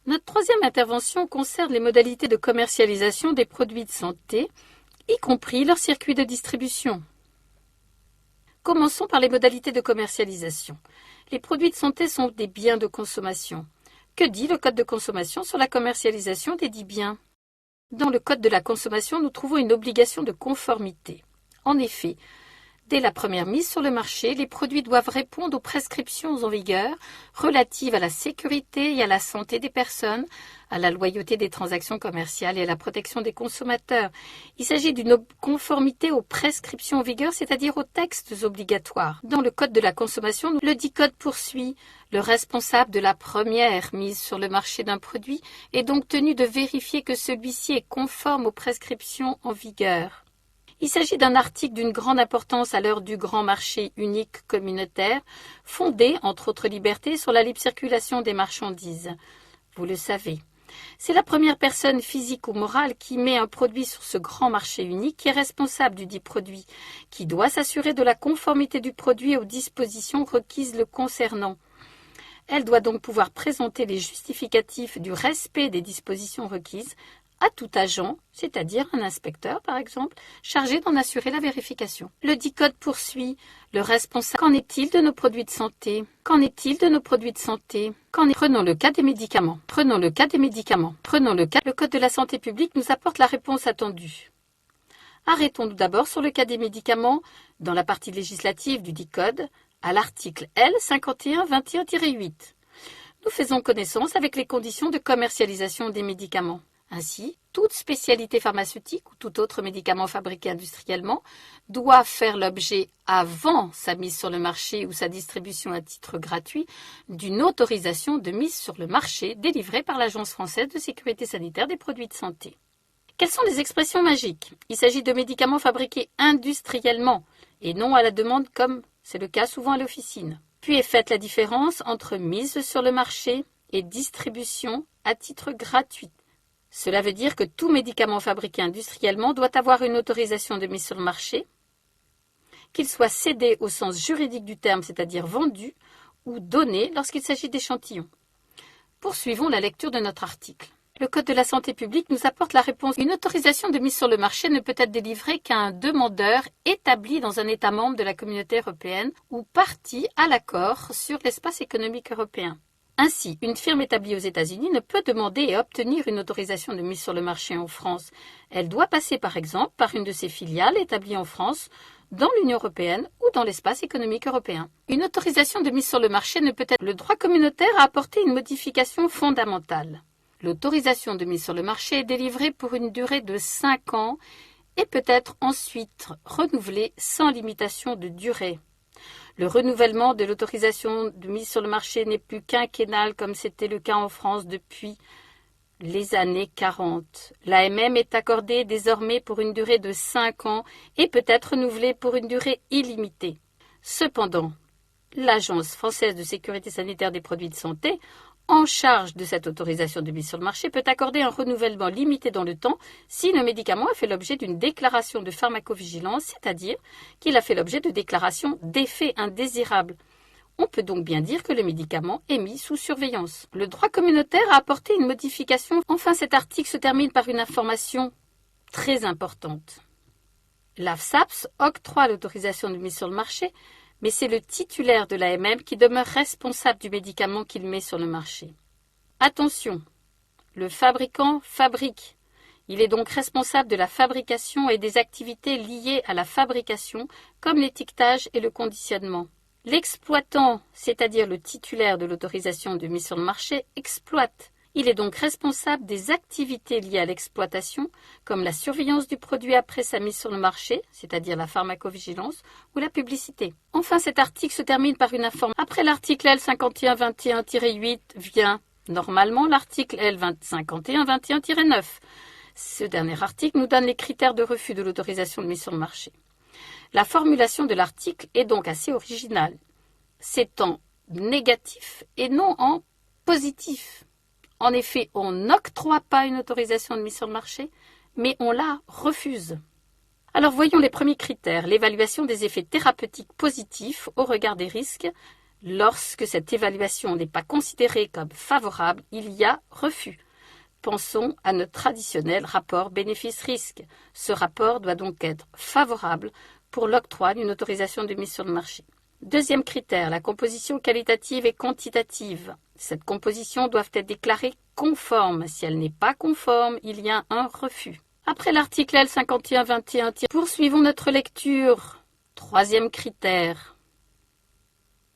Notre troisième intervention concerne les modalités de commercialisation des produits de santé, y compris leur circuit de distribution. Commençons par les modalités de commercialisation. Les produits de santé sont des biens de consommation. Que dit le Code de consommation sur la commercialisation des dits biens ? Dans le Code de la consommation, nous trouvons une obligation de conformité. En effet, dès la première mise sur le marché, les produits doivent répondre aux prescriptions en vigueur relatives à la sécurité et à la santé des personnes, à la loyauté des transactions commerciales et à la protection des consommateurs. Il s'agit d'une conformité aux prescriptions en vigueur, c'est-à-dire aux textes obligatoires. Dans le Code de la consommation, le dit Code poursuit: le responsable de la première mise sur le marché d'un produit est donc tenu de vérifier que celui-ci est conforme aux prescriptions en vigueur. Il s'agit d'un article d'une grande importance à l'heure du grand marché unique communautaire, fondé, entre autres libertés, sur la libre circulation des marchandises. Vous le savez. C'est la première personne physique ou morale qui met un produit sur ce grand marché unique qui est responsable du dit produit, qui doit s'assurer de la conformité du produit aux dispositions requises le concernant. Elle doit donc pouvoir présenter les justificatifs du respect des dispositions requises à tout agent, c'est-à-dire un inspecteur par exemple, chargé d'en assurer la vérification. Le dit Code poursuit: le responsable. Qu'en est-il de nos produits de santé ? Qu'en est-il de nos produits de santé ? Prenons le cas des médicaments. Le Code de la santé publique nous apporte la réponse attendue. Arrêtons-nous d'abord sur le cas des médicaments dans la partie législative du dit Code, à l'article L. 5121-8. Nous faisons connaissance avec les conditions de commercialisation des médicaments. Ainsi, toute spécialité pharmaceutique ou tout autre médicament fabriqué industriellement doit faire l'objet, avant sa mise sur le marché ou sa distribution à titre gratuit, d'une autorisation de mise sur le marché délivrée par l'Agence française de sécurité sanitaire des produits de santé. Quelles sont les expressions magiques ? Il s'agit de médicaments fabriqués industriellement et non à la demande comme c'est le cas souvent à l'officine. Puis est faite la différence entre mise sur le marché et distribution à titre gratuit. Cela veut dire que tout médicament fabriqué industriellement doit avoir une autorisation de mise sur le marché, qu'il soit cédé au sens juridique du terme, c'est-à-dire vendu, ou donné lorsqu'il s'agit d'échantillons. Poursuivons la lecture de notre article. Le Code de la santé publique nous apporte la réponse. Une autorisation de mise sur le marché ne peut être délivrée qu'à un demandeur établi dans un État membre de la Communauté européenne ou partie à l'accord sur l'espace économique européen. Ainsi, une firme établie aux États-Unis ne peut demander et obtenir une autorisation de mise sur le marché en France. Elle doit passer par exemple par une de ses filiales établies en France, dans l'Union européenne ou dans l'espace économique européen. Une autorisation de mise sur le marché ne peut être. Le droit communautaire a apporté une modification fondamentale. L'autorisation de mise sur le marché est délivrée pour une durée de 5 ans et peut être ensuite renouvelée sans limitation de durée. Le renouvellement de l'autorisation de mise sur le marché n'est plus quinquennal comme c'était le cas en France depuis les années 40. L'AMM est accordée désormais pour une durée de 5 ans et peut être renouvelée pour une durée illimitée. Cependant, l'Agence française de sécurité sanitaire des produits de santé, en charge de cette autorisation de mise sur le marché, peut accorder un renouvellement limité dans le temps si le médicament a fait l'objet d'une déclaration de pharmacovigilance, c'est-à-dire qu'il a fait l'objet de déclarations d'effets indésirables. On peut donc bien dire que le médicament est mis sous surveillance. Le droit communautaire a apporté une modification. Enfin, cet article se termine par une information très importante. L'AFSAPS octroie l'autorisation de mise sur le marché, mais c'est le titulaire de l'AMM qui demeure responsable du médicament qu'il met sur le marché. Attention, le fabricant fabrique. Il est donc responsable de la fabrication et des activités liées à la fabrication, comme l'étiquetage et le conditionnement. L'exploitant, c'est-à-dire le titulaire de l'autorisation de mise sur le marché, exploite. Il est donc responsable des activités liées à l'exploitation, comme la surveillance du produit après sa mise sur le marché, c'est-à-dire la pharmacovigilance, ou la publicité. Enfin, cet article se termine par une information. Après l'article L. 5121-8 vient normalement l'article L. 5121-9. Ce dernier article nous donne les critères de refus de l'autorisation de mise sur le marché. La formulation de l'article est donc assez originale. C'est en négatif et non en positif. En effet, on n'octroie pas une autorisation de mise sur le marché, mais on la refuse. Alors voyons les premiers critères. L'évaluation des effets thérapeutiques positifs au regard des risques, Lorsque cette évaluation n'est pas considérée comme favorable, il y a refus. Pensons à notre traditionnel rapport bénéfice-risque. Ce rapport doit donc être favorable pour l'octroi d'une autorisation de mise sur le marché. Deuxième critère, la composition qualitative et quantitative. Cette composition doit être déclarée conforme. Si elle n'est pas conforme, il y a un refus. Après l'article L5121, poursuivons notre lecture. Troisième critère.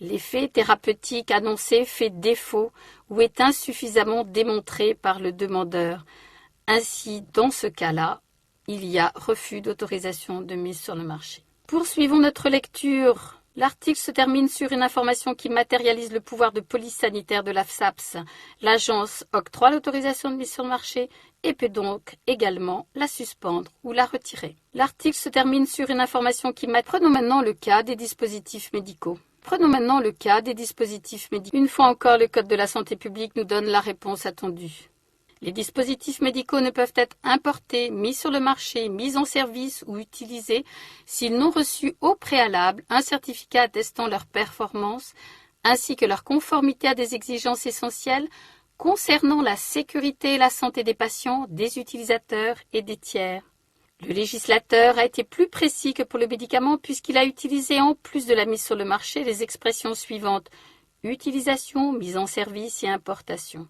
L'effet thérapeutique annoncé fait défaut ou est insuffisamment démontré par le demandeur. Ainsi, dans ce cas-là, il y a refus d'autorisation de mise sur le marché. Poursuivons notre lecture. L'article se termine sur une information qui matérialise le pouvoir de police sanitaire de l'AFSAPS. L'agence octroie l'autorisation de mise sur le marché et peut donc également la suspendre ou la retirer. L'article se termine sur une information qui Prenons maintenant le cas des dispositifs médicaux. Une fois encore, le Code de la santé publique nous donne la réponse attendue. Les dispositifs médicaux ne peuvent être importés, mis sur le marché, mis en service ou utilisés s'ils n'ont reçu au préalable un certificat attestant leur performance ainsi que leur conformité à des exigences essentielles concernant la sécurité et la santé des patients, des utilisateurs et des tiers. Le législateur a été plus précis que pour le médicament puisqu'il a utilisé en plus de la mise sur le marché les expressions suivantes: utilisation, mise en service et importation.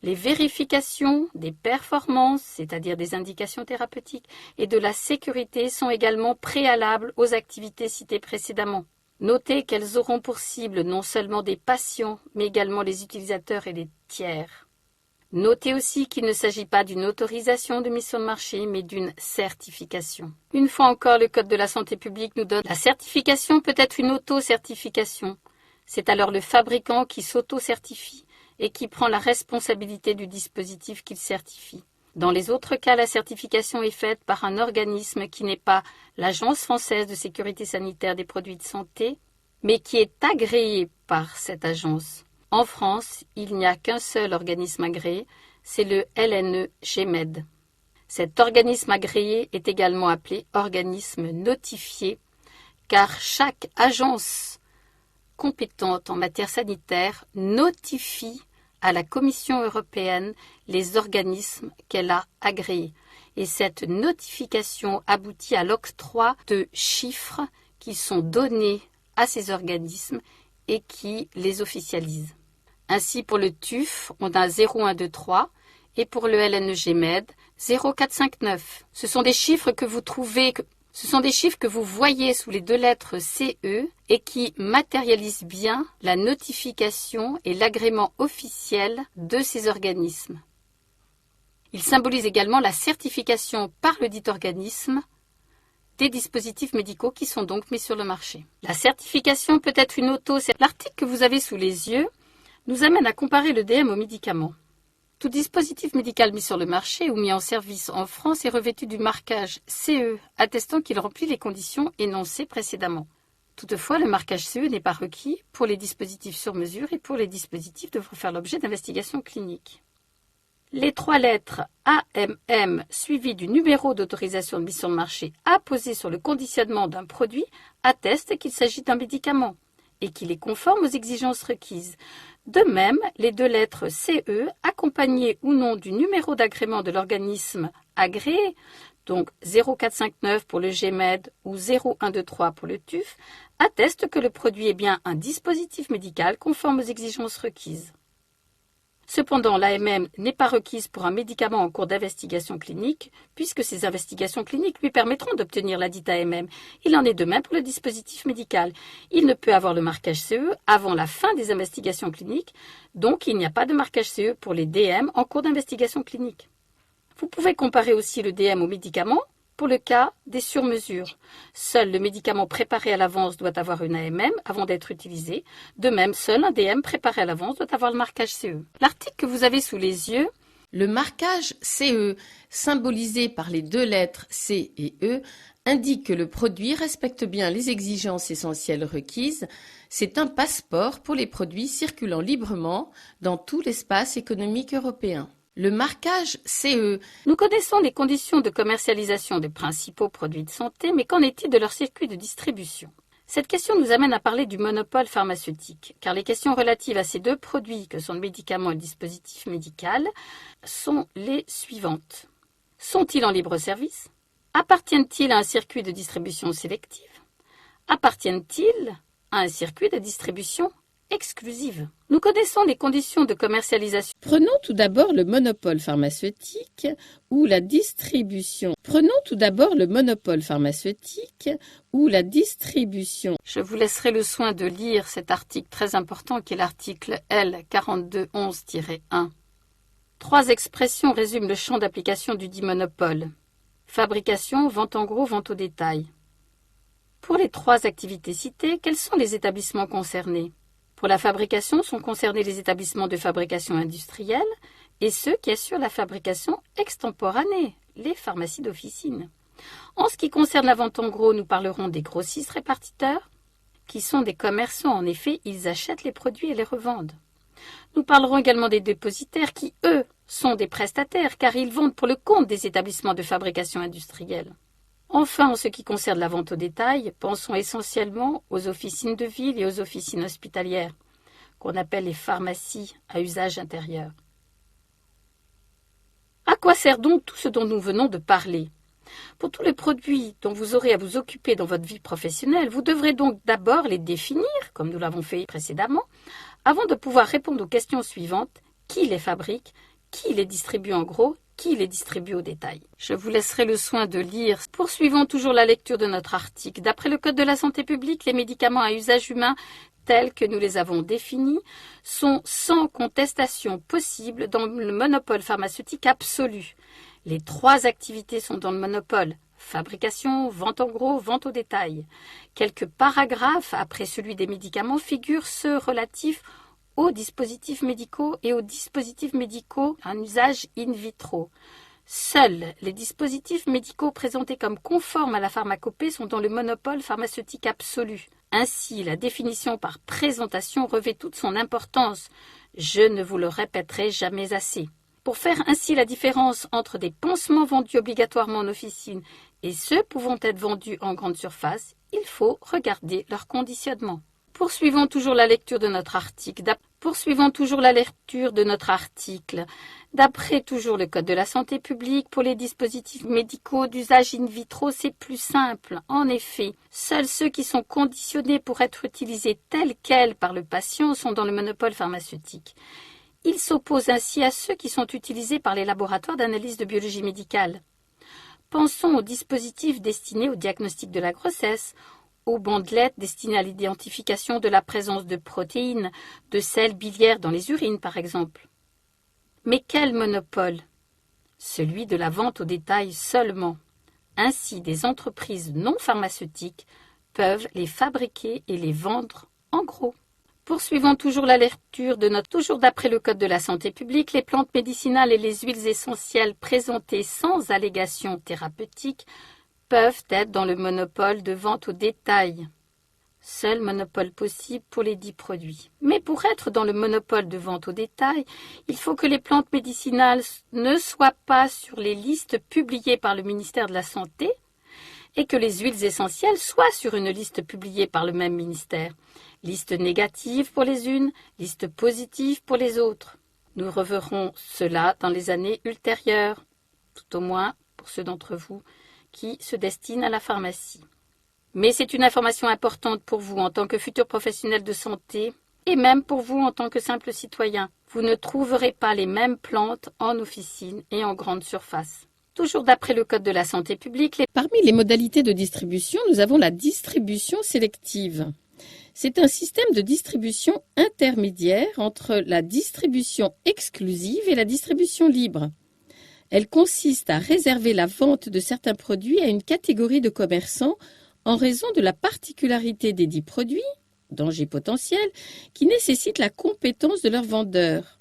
Les vérifications des performances, c'est-à-dire des indications thérapeutiques, et de la sécurité sont également préalables aux activités citées précédemment. Notez qu'elles auront pour cible non seulement des patients, mais également les utilisateurs et les tiers. Notez aussi qu'il ne s'agit pas d'une autorisation de mise sur le marché, mais d'une certification. Une fois encore, le Code de la santé publique nous donne la certification peut être une auto-certification. C'est alors le fabricant qui s'auto-certifie et qui prend la responsabilité du dispositif qu'il certifie. Dans les autres cas, la certification est faite par un organisme qui n'est pas l'Agence française de sécurité sanitaire des produits de santé, mais qui est agréé par cette agence. En France, il n'y a qu'un seul organisme agréé, c'est le LNE-GEMED. Cet organisme agréé est également appelé organisme notifié, car chaque agence compétente en matière sanitaire notifie à la Commission européenne les organismes qu'elle a agréés. Et cette notification aboutit à l'octroi de chiffres qui sont donnés à ces organismes et qui les officialisent. Ainsi, pour le TÜV, on a 0123 et pour le LNE-GEMED, 0459. Ce sont des chiffres que vous voyez sous les deux lettres CE et qui matérialisent bien la notification et l'agrément officiel de ces organismes. Ils symbolisent également la certification par le dit organisme des dispositifs médicaux qui sont donc mis sur le marché. La certification peut être une L'article que vous avez sous les yeux nous amène à comparer le DM aux médicaments. Tout dispositif médical mis sur le marché ou mis en service en France est revêtu du marquage CE, attestant qu'il remplit les conditions énoncées précédemment. Toutefois, le marquage CE n'est pas requis pour les dispositifs sur mesure et pour les dispositifs devant faire l'objet d'investigations cliniques. Les trois lettres AMM suivies du numéro d'autorisation de mise sur le marché apposé sur le conditionnement d'un produit attestent qu'il s'agit d'un médicament et qu'il est conforme aux exigences requises. De même, les deux lettres CE, accompagnées ou non du numéro d'agrément de l'organisme agréé, donc 0459 pour le GEMED ou 0123 pour le TÜV, attestent que le produit est bien un dispositif médical conforme aux exigences requises. Cependant, l'AMM n'est pas requise pour un médicament en cours d'investigation clinique, puisque ces investigations cliniques lui permettront d'obtenir la dite AMM. Il en est de même pour le dispositif médical. Il ne peut avoir le marquage CE avant la fin des investigations cliniques, donc il n'y a pas de marquage CE pour les DM en cours d'investigation clinique. Vous pouvez comparer aussi le DM au médicament pour le cas des surmesures. Seul le médicament préparé à l'avance doit avoir une AMM avant d'être utilisé. De même, seul un DM préparé à l'avance doit avoir le marquage CE. L'article que vous avez sous les yeux, le marquage CE, symbolisé par les deux lettres C et E, indique que le produit respecte bien les exigences essentielles requises. C'est un passeport pour les produits circulant librement dans tout l'espace économique européen. Le marquage CE. Nous connaissons les conditions de commercialisation des principaux produits de santé, mais qu'en est-il de leur circuit de distribution? Cette question nous amène à parler du monopole pharmaceutique, car les questions relatives à ces deux produits que sont le médicament et le dispositif médical sont les suivantes. Sont-ils en libre service? Appartiennent-ils à un circuit de distribution sélective? Appartiennent-ils à un circuit de distribution exclusive? Nous connaissons les conditions de commercialisation. Prenons tout d'abord le monopole pharmaceutique ou la distribution. Je vous laisserai le soin de lire cet article très important qui est l'article L 4211-1. 3 expressions résument le champ d'application du dit monopole. Fabrication, vente en gros, vente au détail. Pour les 3 activités citées, quels sont les établissements concernés? Pour la fabrication sont concernés les établissements de fabrication industrielle et ceux qui assurent la fabrication extemporanée, les pharmacies d'officine. En ce qui concerne la vente en gros, nous parlerons des grossistes répartiteurs, qui sont des commerçants. En effet, ils achètent les produits et les revendent. Nous parlerons également des dépositaires qui, eux, sont des prestataires, car ils vendent pour le compte des établissements de fabrication industrielle. Enfin, en ce qui concerne la vente au détail, pensons essentiellement aux officines de ville et aux officines hospitalières, qu'on appelle les pharmacies à usage intérieur. À quoi sert donc tout ce dont nous venons de parler? Pour tous les produits dont vous aurez à vous occuper dans votre vie professionnelle, vous devrez donc d'abord les définir, comme nous l'avons fait précédemment, avant de pouvoir répondre aux questions suivantes: qui les fabrique, qui les distribue en gros, qui les distribue au détail. Je vous laisserai le soin de lire. Poursuivons toujours la lecture de notre article. D'après le Code de la santé publique, les médicaments à usage humain tels que nous les avons définis sont sans contestation possible dans le monopole pharmaceutique absolu. Les 3 activités sont dans le monopole: fabrication, vente en gros, vente au détail. Quelques paragraphes après celui des médicaments figurent ceux relatifs aux dispositifs médicaux et aux dispositifs médicaux en usage in vitro. Seuls les dispositifs médicaux présentés comme conformes à la pharmacopée sont dans le monopole pharmaceutique absolu. Ainsi, la définition par présentation revêt toute son importance. Je ne vous le répéterai jamais assez. Pour faire ainsi la différence entre des pansements vendus obligatoirement en officine et ceux pouvant être vendus en grande surface, il faut regarder leur conditionnement. Poursuivons toujours la lecture de notre article. D'après toujours le Code de la santé publique, pour les dispositifs médicaux d'usage in vitro, c'est plus simple. En effet, seuls ceux qui sont conditionnés pour être utilisés tels quels par le patient sont dans le monopole pharmaceutique. Il s'oppose ainsi à ceux qui sont utilisés par les laboratoires d'analyse de biologie médicale. Pensons aux dispositifs destinés au diagnostic de la grossesse, aux bandelettes destinées à l'identification de la présence de protéines, de sels biliaires dans les urines par exemple. Mais quel monopole? Celui de la vente au détail seulement. Ainsi, des entreprises non pharmaceutiques peuvent les fabriquer et les vendre en gros. Poursuivons toujours la lecture de toujours d'après le Code de la santé publique, les plantes médicinales et les huiles essentielles présentées sans allégation thérapeutique peuvent être dans le monopole de vente au détail. Seul monopole possible pour les 10 produits. Mais pour être dans le monopole de vente au détail, il faut que les plantes médicinales ne soient pas sur les listes publiées par le ministère de la Santé et que les huiles essentielles soient sur une liste publiée par le même ministère. Liste négative pour les unes, liste positive pour les autres. Nous reverrons cela dans les années ultérieures, tout au moins pour ceux d'entre vous qui se destinent à la pharmacie. Mais c'est une information importante pour vous en tant que futur professionnel de santé et même pour vous en tant que simple citoyen. Vous ne trouverez pas les mêmes plantes en officine et en grande surface. Toujours d'après le Code de la santé publique, Parmi les modalités de distribution, nous avons la distribution sélective. C'est un système de distribution intermédiaire entre la distribution exclusive et la distribution libre. Elle consiste à réserver la vente de certains produits à une catégorie de commerçants en raison de la particularité des dits produits, danger potentiel, qui nécessitent la compétence de leurs vendeurs.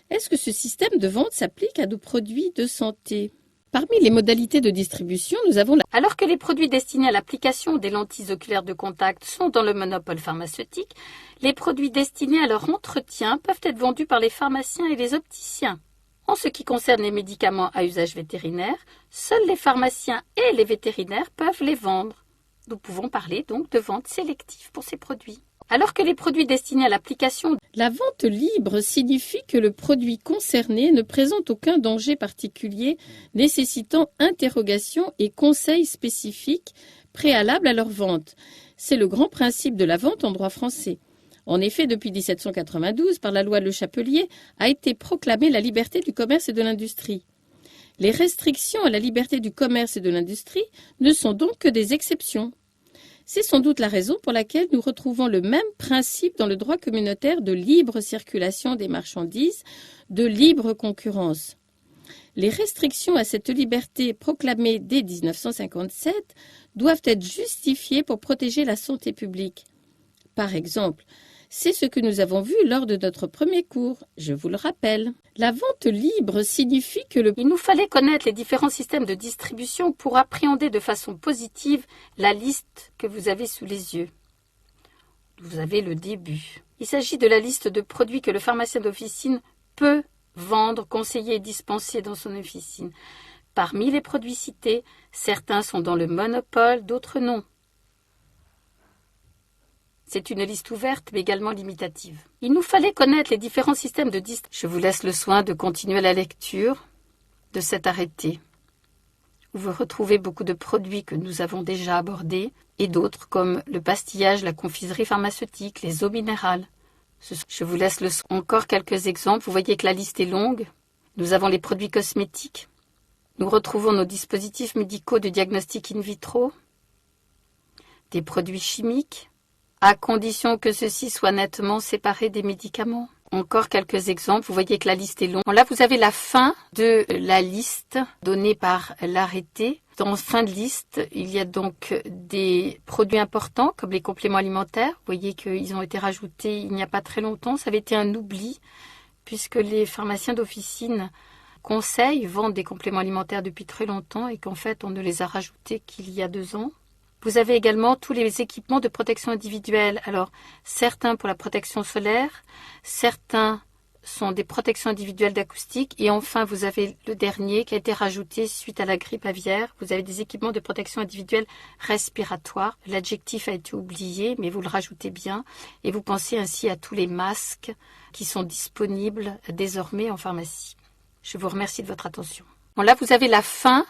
Est-ce que ce système de vente s'applique à nos produits de santé? Parmi les modalités de distribution, nous avons Alors que les produits destinés à l'application des lentilles oculaires de contact sont dans le monopole pharmaceutique, les produits destinés à leur entretien peuvent être vendus par les pharmaciens et les opticiens. En ce qui concerne les médicaments à usage vétérinaire, seuls les pharmaciens et les vétérinaires peuvent les vendre. Nous pouvons parler donc de vente sélective pour ces produits. Alors que les produits destinés à l'application, la vente libre signifie que le produit concerné ne présente aucun danger particulier nécessitant interrogation et conseils spécifiques préalables à leur vente. C'est le grand principe de la vente en droit français. En effet, depuis 1792, par la loi Le Chapelier, a été proclamée la liberté du commerce et de l'industrie. Les restrictions à la liberté du commerce et de l'industrie ne sont donc que des exceptions. C'est sans doute la raison pour laquelle nous retrouvons le même principe dans le droit communautaire de libre circulation des marchandises, de libre concurrence. Les restrictions à cette liberté proclamées dès 1957 doivent être justifiées pour protéger la santé publique. Par exemple, c'est ce que nous avons vu lors de notre premier cours, je vous le rappelle. La vente libre signifie que il nous fallait connaître les différents systèmes de distribution pour appréhender de façon positive la liste que vous avez sous les yeux. Vous avez le début. Il s'agit de la liste de produits que le pharmacien d'officine peut vendre, conseiller et dispenser dans son officine. Parmi les produits cités, certains sont dans le monopole, d'autres non. C'est une liste ouverte, mais également limitative. Il nous fallait connaître les différents systèmes de distribution. Je vous laisse le soin de continuer la lecture de cet arrêté, où vous retrouvez beaucoup de produits que nous avons déjà abordés, et d'autres comme le pastillage, la confiserie pharmaceutique, les eaux minérales. Je vous laisse le soin. Encore quelques exemples. Vous voyez que la liste est longue. Nous avons les produits cosmétiques. Nous retrouvons nos dispositifs médicaux de diagnostic in vitro, des produits chimiques, à condition que ceux-ci soient nettement séparés des médicaments. Encore quelques exemples, vous voyez que la liste est longue. Bon, là, vous avez la fin de la liste donnée par l'arrêté. Dans fin de liste, il y a donc des produits importants comme les compléments alimentaires. Vous voyez qu'ils ont été rajoutés il n'y a pas très longtemps. Ça avait été un oubli puisque les pharmaciens d'officine conseillent, vendent des compléments alimentaires depuis très longtemps et qu'en fait, on ne les a rajoutés qu'il y a 2 ans. Vous avez également tous les équipements de protection individuelle. Alors, certains pour la protection solaire, certains sont des protections individuelles d'acoustique. Et enfin, vous avez le dernier qui a été rajouté suite à la grippe aviaire. Vous avez des équipements de protection individuelle respiratoire. L'adjectif a été oublié, mais vous le rajoutez bien. Et vous pensez ainsi à tous les masques qui sont disponibles désormais en pharmacie. Je vous remercie de votre attention. Bon, là, vous avez la fin